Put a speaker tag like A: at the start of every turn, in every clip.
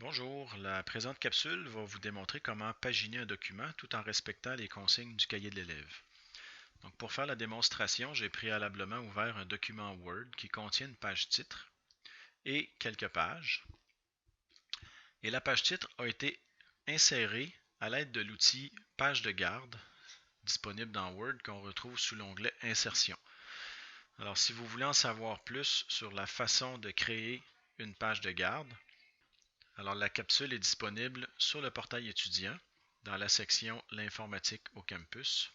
A: Bonjour, la présente capsule va vous démontrer comment paginer un document tout en respectant les consignes du cahier de l'élève. Donc pour faire la démonstration, j'ai préalablement ouvert un document Word qui contient une page titre et quelques pages. Et la page titre a été insérée à l'aide de l'outil Page de garde disponible dans Word qu'on retrouve sous l'onglet Insertion. Alors si vous voulez en savoir plus sur la façon de créer une page de garde, alors la capsule est disponible sur le portail étudiant dans la section L'informatique au campus,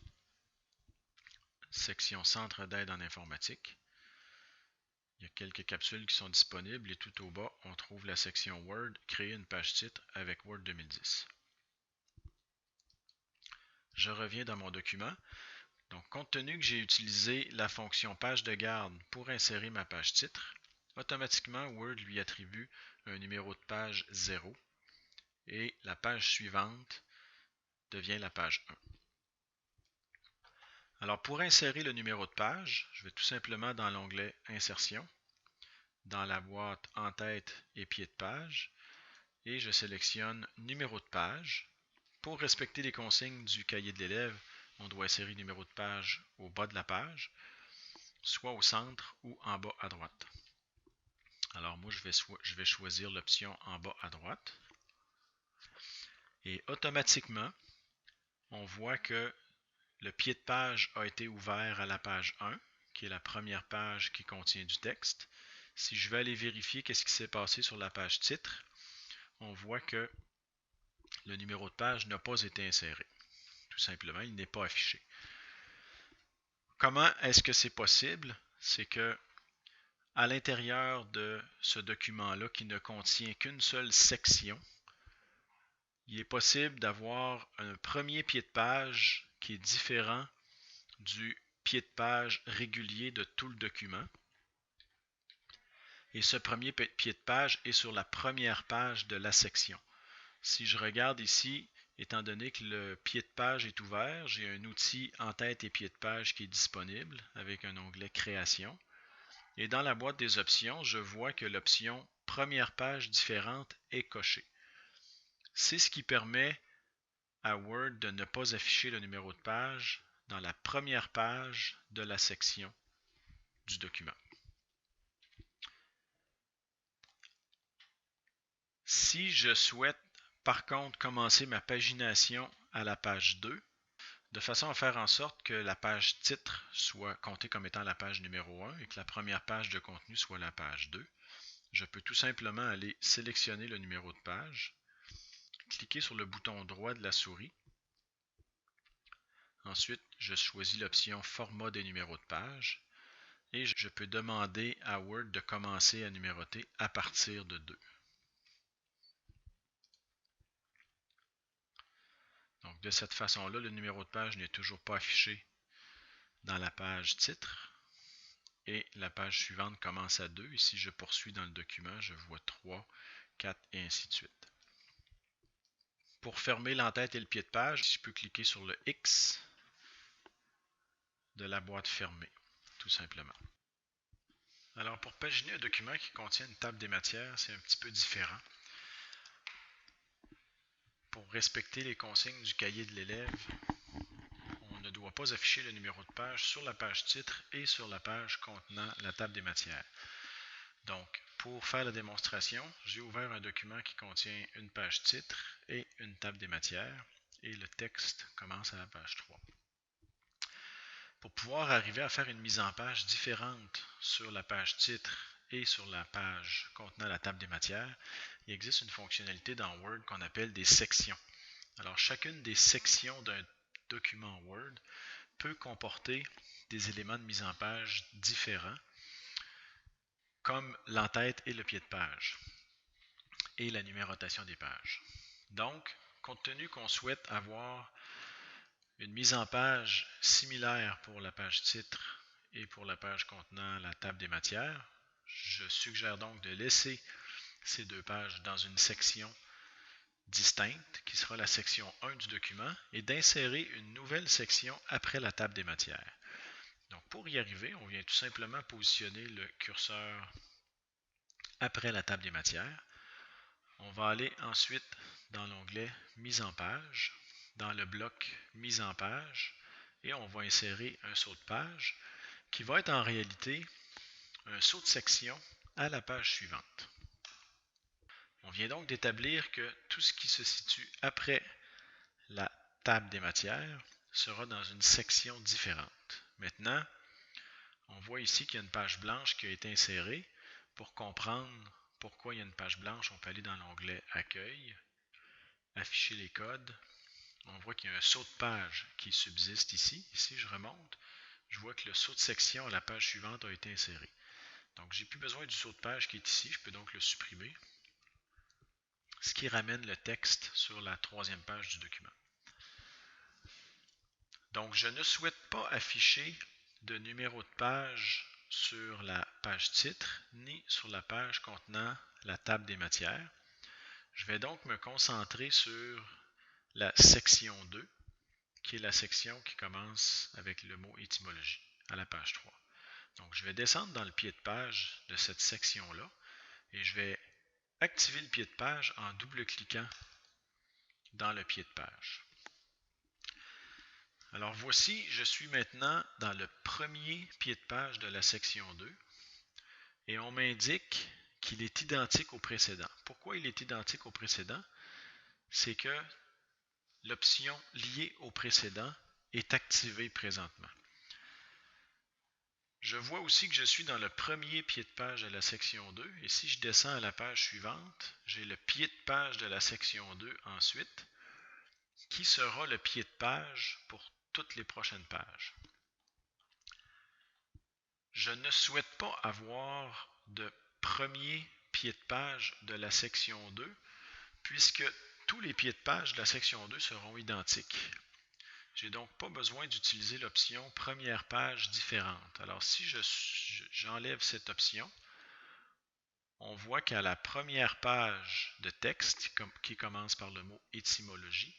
A: section Centre d'aide en informatique. Il y a quelques capsules qui sont disponibles et tout au bas, on trouve la section Word, créer une page titre avec Word 2010. Je reviens dans mon document. Donc, compte tenu que j'ai utilisé la fonction page de garde pour insérer ma page titre, automatiquement Word lui attribue un numéro de page 0 et la page suivante devient la page 1. Alors pour insérer le numéro de page, je vais tout simplement dans l'onglet Insertion, dans la boîte En-tête et pied de page, et je sélectionne Numéro de page. Pour respecter les consignes du cahier de l'élève, on doit insérer le numéro de page au bas de la page, soit au centre ou en bas à droite. Alors moi, je vais choisir l'option en bas à droite. Et automatiquement, on voit que le pied de page a été ouvert à la page 1, qui est la première page qui contient du texte. Si je vais aller vérifier qu'est-ce qui s'est passé sur la page titre, on voit que le numéro de page n'a pas été inséré. Tout simplement, il n'est pas affiché. Comment est-ce que c'est possible? C'est que à l'intérieur de ce document-là qui ne contient qu'une seule section, il est possible d'avoir un premier pied de page qui est différent du pied de page régulier de tout le document. Et ce premier pied de page est sur la première page de la section. Si je regarde ici, étant donné que le pied de page est ouvert, j'ai un outil En-tête et pied de page qui est disponible avec un onglet Création. Et dans la boîte des options, je vois que l'option Première page différente est cochée. C'est ce qui permet à Word de ne pas afficher le numéro de page dans la première page de la section du document. Si je souhaite par contre commencer ma pagination à la page 2, de façon à faire en sorte que la page titre soit comptée comme étant la page numéro 1 et que la première page de contenu soit la page 2, je peux tout simplement aller sélectionner le numéro de page, cliquer sur le bouton droit de la souris. Ensuite, je choisis l'option Format des numéros de page et je peux demander à Word de commencer à numéroter à partir de 2. Donc de cette façon-là, le numéro de page n'est toujours pas affiché dans la page titre et la page suivante commence à 2. Et si je poursuis dans le document, je vois 3, 4 et ainsi de suite. Pour fermer l'entête et le pied de page, je peux cliquer sur le X de la boîte fermée, tout simplement. Alors pour paginer un document qui contient une table des matières, c'est un petit peu différent. Pour respecter les consignes du cahier de l'élève, on ne doit pas afficher le numéro de page sur la page titre et sur la page contenant la table des matières. Donc, pour faire la démonstration, j'ai ouvert un document qui contient une page titre et une table des matières et le texte commence à la page 3. Pour pouvoir arriver à faire une mise en page différente sur la page titre et sur la page contenant la table des matières, il existe une fonctionnalité dans Word qu'on appelle des sections. Alors, chacune des sections d'un document Word peut comporter des éléments de mise en page différents, comme l'entête et le pied de page, et la numérotation des pages. Donc, compte tenu qu'on souhaite avoir une mise en page similaire pour la page titre et pour la page contenant la table des matières, je suggère donc de laisser ces deux pages dans une section distincte, qui sera la section 1 du document, et d'insérer une nouvelle section après la table des matières. Donc pour y arriver, on vient tout simplement positionner le curseur après la table des matières. On va aller ensuite dans l'onglet Mise en page, dans le bloc Mise en page, et on va insérer un saut de page qui va être en réalité un saut de section à la page suivante. On vient donc d'établir que tout ce qui se situe après la table des matières sera dans une section différente. Maintenant, on voit ici qu'il y a une page blanche qui a été insérée. Pour comprendre pourquoi il y a une page blanche, on peut aller dans l'onglet Accueil, afficher les codes. On voit qu'il y a un saut de page qui subsiste ici. Ici, je remonte. Je vois que le saut de section à la page suivante a été inséré. Donc, j'ai plus besoin du saut de page qui est ici. Je peux donc le supprimer. Ce qui ramène le texte sur la troisième page du document. Donc, je ne souhaite pas afficher de numéro de page sur la page titre, ni sur la page contenant la table des matières. Je vais donc me concentrer sur la section 2, qui est la section qui commence avec le mot étymologie, à la page 3. Donc, je vais descendre dans le pied de page de cette section-là et je vais activer le pied de page en double-cliquant dans le pied de page. Alors voici, je suis maintenant dans le premier pied de page de la section 2 et on m'indique qu'il est identique au précédent. Pourquoi il est identique au précédent? C'est que l'option liée au précédent est activée présentement. Je vois aussi que je suis dans le premier pied de page de la section 2 et si je descends à la page suivante, j'ai le pied de page de la section 2 ensuite qui sera le pied de page pour toutes les prochaines pages. Je ne souhaite pas avoir de premier pied de page de la section 2 puisque tous les pieds de page de la section 2 seront identiques. J'ai donc pas besoin d'utiliser l'option première page différente. Alors si j'enlève cette option, on voit qu'à la première page de texte qui commence par le mot étymologie,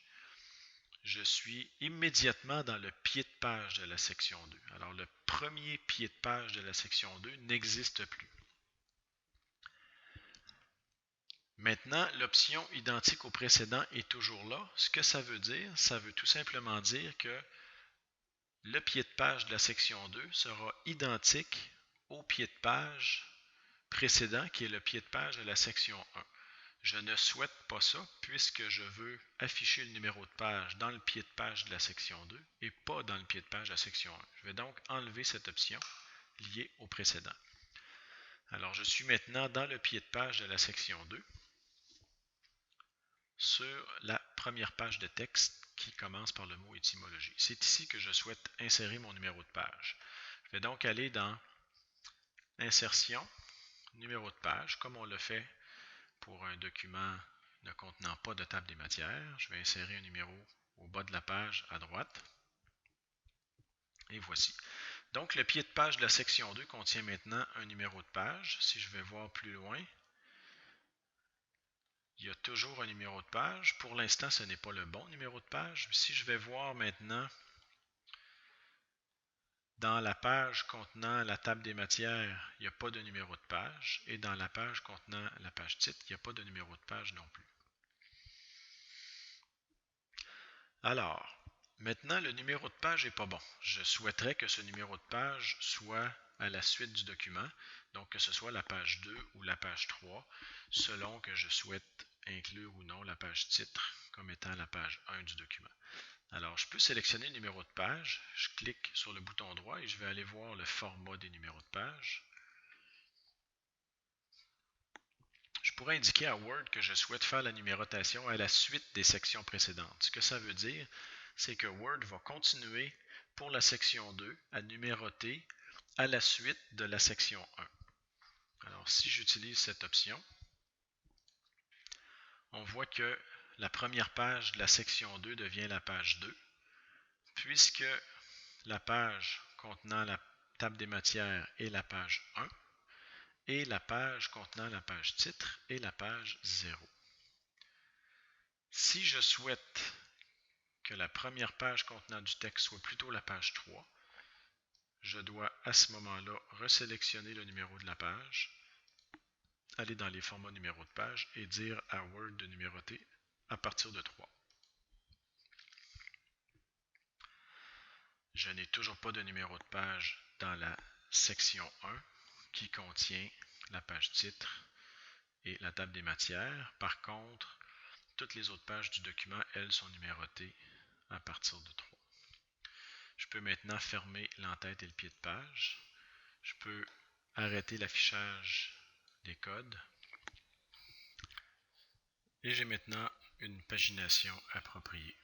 A: je suis immédiatement dans le pied de page de la section 2. Alors le premier pied de page de la section 2 n'existe plus. Maintenant, l'option identique au précédent est toujours là. Ce que ça veut dire, ça veut tout simplement dire que le pied de page de la section 2 sera identique au pied de page précédent qui est le pied de page de la section 1. Je ne souhaite pas ça puisque je veux afficher le numéro de page dans le pied de page de la section 2 et pas dans le pied de page de la section 1. Je vais donc enlever cette option liée au précédent. Alors, je suis maintenant dans le pied de page de la section 2 sur la première page de texte qui commence par le mot étymologie. C'est ici que je souhaite insérer mon numéro de page. Je vais donc aller dans Insertion, numéro de page, comme on le fait pour un document ne contenant pas de table des matières. Je vais insérer un numéro au bas de la page à droite. Et voici. Donc, le pied de page de la section 2 contient maintenant un numéro de page. Si je vais voir plus loin, il y a toujours un numéro de page. Pour l'instant, ce n'est pas le bon numéro de page. Si je vais voir maintenant dans la page contenant la table des matières, il n'y a pas de numéro de page. Et dans la page contenant la page titre, il n'y a pas de numéro de page non plus. Alors, maintenant, le numéro de page n'est pas bon. Je souhaiterais que ce numéro de page soit à la suite du document, donc que ce soit la page 2 ou la page 3, selon que je souhaite inclure ou non la page titre comme étant la page 1 du document. Alors, je peux sélectionner le numéro de page, je clique sur le bouton droit et je vais aller voir le format des numéros de page. Je pourrais indiquer à Word que je souhaite faire la numérotation à la suite des sections précédentes. Ce que ça veut dire, c'est que Word va continuer pour la section 2 à numéroter à la suite de la section 1. Alors, si j'utilise cette option, on voit que la première page de la section 2 devient la page 2, puisque la page contenant la table des matières est la page 1 et la page contenant la page titre est la page 0. Si je souhaite que la première page contenant du texte soit plutôt la page 3, je dois à ce moment-là resélectionner le numéro de la page, aller dans les formats numéro de page et dire à Word de numéroter à partir de 3. Je n'ai toujours pas de numéro de page dans la section 1 qui contient la page titre et la table des matières. Par contre, toutes les autres pages du document, elles, sont numérotées à partir de 3. Je peux maintenant fermer l'entête et le pied de page. Je peux arrêter l'affichage des codes. Et j'ai maintenant une pagination appropriée.